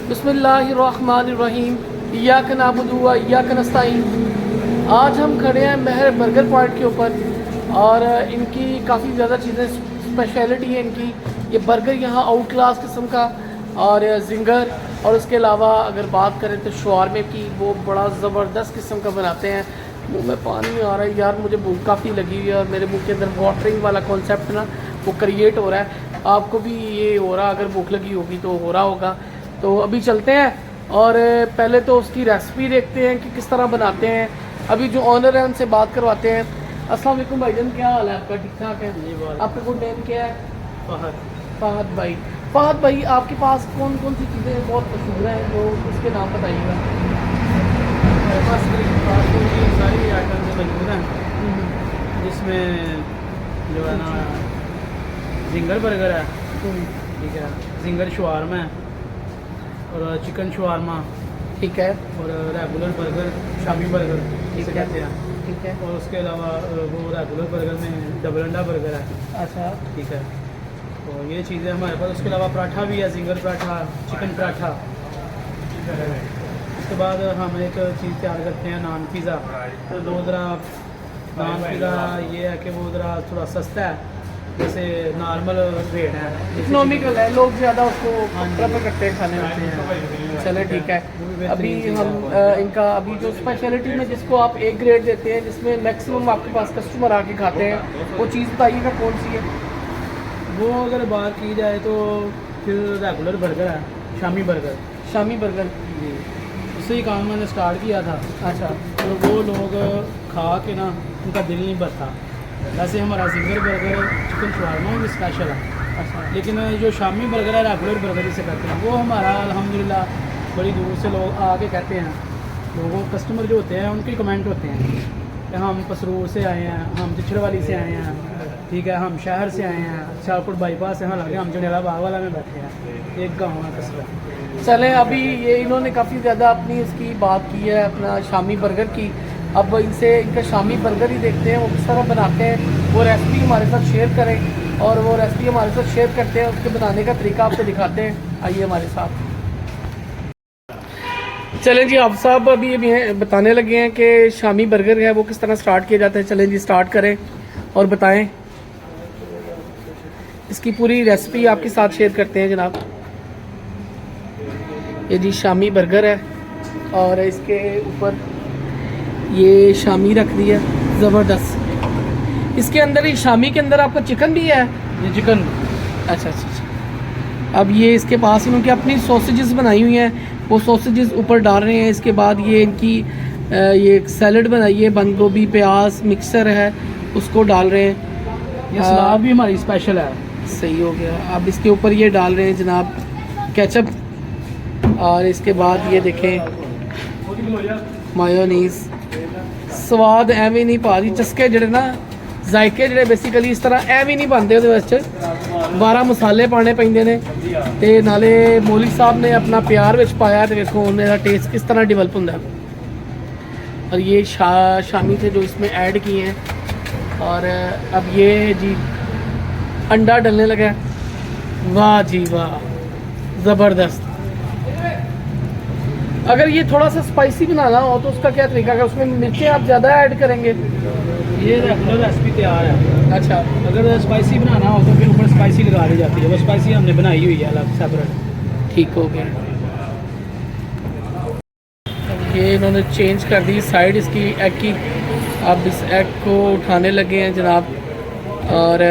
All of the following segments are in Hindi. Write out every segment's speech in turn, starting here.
बिस्मिल्लाहिर्रहमानिर्रहीम इय्याक नअबुदु व इय्याक नस्तईन। आज हम खड़े हैं महर बर्गर पॉइंट के ऊपर और इनकी काफ़ी ज़्यादा चीज़ें स्पेशलिटी है इनकी। ये बर्गर यहाँ आउट क्लास किस्म का और जिंगर, और उसके अलावा अगर बात करें तो शवारमे की, वो बड़ा ज़बरदस्त किस्म का बनाते हैं। मुँह में पानी आ रहा है यार, मुझे भूख काफ़ी लगी हुई है और मेरे मुँह के अंदर वाटरिंग वाला कॉन्सेप्ट ना वो क्रिएट हो रहा है। आपको भी ये हो रहा, अगर भूख लगी होगी तो हो रहा होगा। तो अभी चलते हैं और पहले तो उसकी रेसिपी देखते हैं कि किस तरह बनाते हैं। अभी जो ऑनर है उनसे बात करवाते हैं। अस्सलाम वालेकुम भाईजान, क्या हाल है आपका? ठीक ठाक है जी। आपका गुड नेम क्या है? फहद। फहद भाई, फहद भाई आपके पास कौन कौन सी चीज़ें बहुत मशहूर हैं, तो उसके नाम बताइएगा। मेरे पास सारी आइटम्स मौजूद हैं, जिसमें जो है ना जिंगर बर्गर है, ठीक है, जिंगर शवारमा है और चिकन शवारमा, ठीक है, और रेगुलर बर्गर, शामी बर्गर ठीक कहते हैं, ठीक है। और उसके अलावा वो रेगुलर बर्गर में डबल अंडा बर्गर है। अच्छा, ठीक है, तो ये चीज़ें हमारे पास। उसके अलावा पराठा भी है, जिंगर पराठा, चिकन पराठा। उसके बाद हम एक चीज़ तैयार करते हैं, नान पिज़्ज़ा। तो दो ज़रा नान पिज़्ज़ा ये है कि वो ज़रा थोड़ा सस्ता है, जैसे नॉर्मल रेट है, इकोनॉमिकल है, लोग ज़्यादा उसको हाँ जी। प्रेफर करते हैं खाने में। चले ठीक है। वो भी अभी बेहतरीन हम चीज़ है। इनका अभी जो स्पेशलिटी में जिसको आप एक ग्रेड देते हैं, जिसमें मैक्सिमम आपके पास कस्टमर आके खाते हैं, वो चीज़ बताइएगा कौन सी है। वो अगर बात की जाए तो फिर रेगुलर बर्गर है, शामी बर्गर शामी बर्गर। जी। उससे ही काम मैंने स्टार्ट किया था। अच्छा, तो वो लोग खा के ना उनका दिल नहीं भरता। वैसे हमारा जिंगर बर्गर, चिकन शवारमा भी स्पेशल है, अच्छा, लेकिन जो शामी बर्गर है, रेगुलर बर्गर जिसे कहते हैं, वो हमारा अल्हम्दुलिल्लाह बड़ी दूर से लोग आके कहते हैं। लोगों कस्टमर जो होते हैं उनके कमेंट होते हैं कि हम पसरूर से आए हैं, हम चिचड़वाली से आए हैं, ठीक है, हम शहर से आए हैं, शाहपुर बाईपास से, हालांकि हम जनेला बाग वाला में बैठे हैं, एक गाँव है कस्बा। चलें। अभी ये इन्होंने काफ़ी ज़्यादा अपनी इसकी बात की है, अपना शामी बर्गर की। अब इनसे इनका शामी बर्गर ही देखते हैं वो किस तरह बनाते हैं। वो रेसिपी हमारे साथ शेयर करें और वो रेसिपी हमारे साथ शेयर करते हैं, उसके बनाने का तरीका आपको दिखाते हैं। आइए हमारे साथ। चलें जी, आप साहब अभी बताने लगे हैं कि शामी बर्गर है वो किस तरह स्टार्ट किया जाता है। चलें जी, स्टार्ट करें और बताएं। इसकी पूरी रेसिपी आपके साथ शेयर करते हैं जनाब। ये जी शामी बर्गर है और इसके ऊपर ये शामी रख दी है, ज़बरदस्त। इसके अंदर ही शामी के अंदर आपका चिकन भी है? ये चिकन। अच्छा अच्छा अच्छा। अब ये इसके पास इन्होंने अपनी सॉसेजेस बनाई हुई हैं, वो सॉसेजेस ऊपर डाल रहे हैं। इसके बाद ये इनकी ये सैलड बनाई है, बंद गोभी, प्याज, मिक्सर है, उसको डाल रहे हैं। ये सलाद भी हमारी स्पेशल है। सही हो गया। अब इसके ऊपर ये डाल रहे हैं जनाब केचप, और इसके बाद ये देखें मायोनीज। स्वाद एवं नहीं पा रही, चस्के जड़े ना जायके जड़े बेसिकली इस तरह एवं नहीं बनते। ਉਹਦੇ ਵਿੱਚ 12 ਮਸਾਲੇ ਪਾਣੇ ਪੈਂਦੇ ਨੇ ਤੇ ਨਾਲੇ ਮੌਲਿਕ ਸਾਹਿਬ ने अपना प्यार ਵਿੱਚ पाया तो देखो उन्हें ਦਾ टेस्ट किस तरह डेवलप होता है। और ये शामी थे जो इसमें ऐड किए हैं। और अब ये जी अंडा डलने लगा। वाह जी वाह, ज़बरदस्त। अगर ये थोड़ा सा स्पाइसी बनाना हो तो उसका क्या तरीका है? उसमें मिर्चें आप ज़्यादा ऐड करेंगे? ये रेगुलर रेसिपी तैयार है। अच्छा, अगर स्पाइसी बनाना हो तो फिर ऊपर स्पाइसी लगा दी जाती है, वो स्पाइसी हमने बनाई हुई है अलग सेपरेट। ठीक हो गया। ये इन्होंने चेंज कर दी साइड इसकी एग की। अब इस एग को उठाने लगे हैं जनाब। और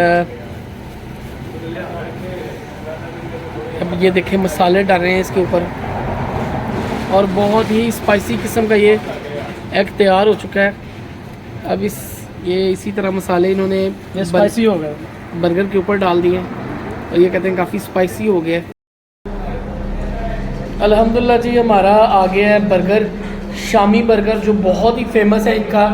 अब ये देखें मसाले डाल रहे हैं इसके ऊपर, और बहुत ही स्पाइसी किस्म का ये एग तैयार हो चुका है। अब ये इसी तरह मसाले इन्होंने ये स्पाइसी हो गया, बर्गर के ऊपर डाल दिए और ये कहते हैं काफ़ी स्पाइसी हो गया। अल्हम्दुलिल्लाह जी, हमारा आ गया है बर्गर, शामी बर्गर, जो बहुत ही फेमस है इनका।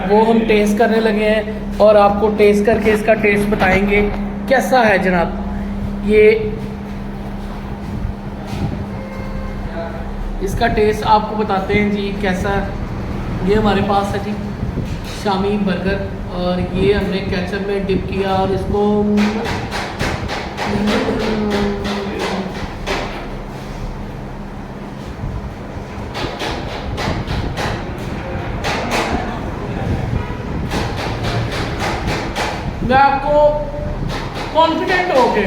वो हम टेस्ट करने लगे हैं और आपको टेस्ट करके इसका टेस्ट बताएंगे कैसा है जनाब। ये इसका टेस्ट आपको बताते हैं जी कैसा। ये हमारे पास है जी शामी बर्गर, और ये हमने केचप में डिप किया और इसको मैं आपको कॉन्फिडेंट हो के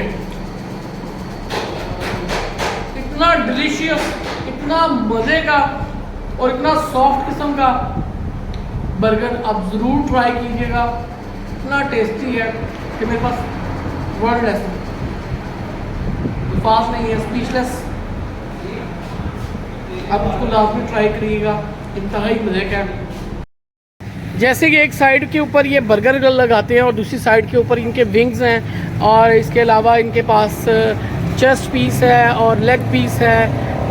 इतना डिलीशियस, इतना मज़े का और इतना सॉफ्ट किस्म का बर्गर आप ज़रूर ट्राई कीजिएगा। इतना टेस्टी है कि मेरे पास वर्ड लेस है, अल्फाज नहीं है, स्पीचलेस। आप उसको लाजमी ट्राई करिएगा, इंतहाई मज़े का है। जैसे कि एक साइड के ऊपर ये बर्गर लगाते हैं और दूसरी साइड के ऊपर इनके विंग्स हैं, और इसके अलावा इनके पास चेस्ट पीस है और लेग पीस है,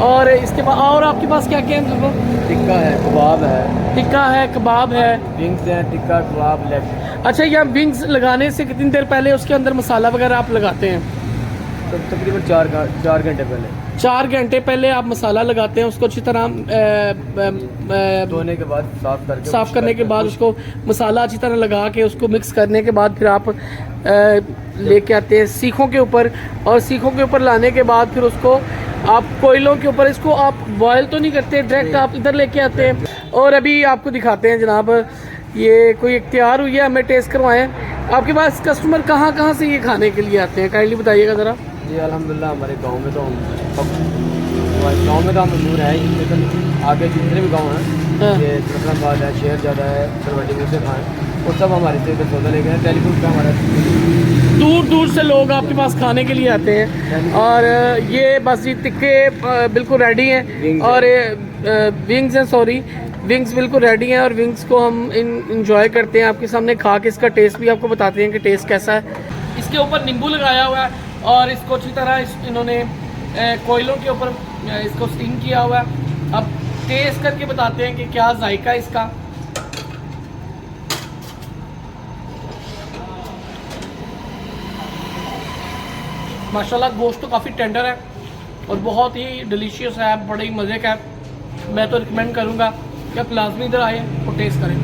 और इसके बाद और आपके पास क्या क्या है? टिक्का है, कबाब है, टिक्का है, कबाब है, विंग्स हैं, टिक्का, कबाब, लेग। अच्छा, ये विंग्स लगाने से कितनी देर पहले उसके अंदर मसाला वगैरह आप लगाते हैं? तो तकरीबन 4 घंटे पहले। 4 घंटे पहले आप मसाला लगाते हैं, उसको अच्छी तरह धोने के बाद साफ़ करने के बाद उसको मसाला अच्छी तरह लगा के उसको मिक्स करने के बाद फिर आप लेके आते हैं सीखों के ऊपर, और सीखों के ऊपर लाने के बाद फिर उसको आप कोयलों के ऊपर, इसको आप बॉयल तो नहीं करते, डायरेक्ट आप इधर लेके आते हैं। और अभी आपको दिखाते हैं जनाब, ये कोई तैयार हुई है, हमें टेस्ट करवाएं। आपके पास कस्टमर कहाँ कहाँ से ये खाने के लिए आते हैं, काइंडली बताइएगा ज़रा। जी अल्हम्दुलिल्लाह हमारे गांव में तो हम मशहूर हैं, लेकिन आगे जितने भी गांव हैं, ये जफराबाद है, शेरजादा है, सरवटी मुझसे खाएँ, वो सब हमारे से इधर सौदा लेके हैं। टेलीफोन का हमारा दूर दूर से लोग आपके पास खाने के लिए आते हैं। और ये बस ये टिक्के बिल्कुल रेडी हैं, और विंग्स हैं, सॉरी, विंग्स बिल्कुल रेडी हैं, और विंग्स को हम इंजॉय करते हैं आपके सामने खा के। इसका टेस्ट भी आपको बताते हैं कि टेस्ट कैसा है। इसके ऊपर नींबू लगाया हुआ है, और इसको अच्छी तरह इन्होंने कोयलों के ऊपर इसको स्टीम किया हुआ है। अब टेस्ट करके बताते हैं कि क्या जायका है इसका। माशाल्लाह गोश्त तो काफ़ी टेंडर है और बहुत ही डिलीशियस है, बड़े ही मज़े का है। मैं तो रिकमेंड करूँगा कि आप लाजमी इधर आए और टेस्ट करें।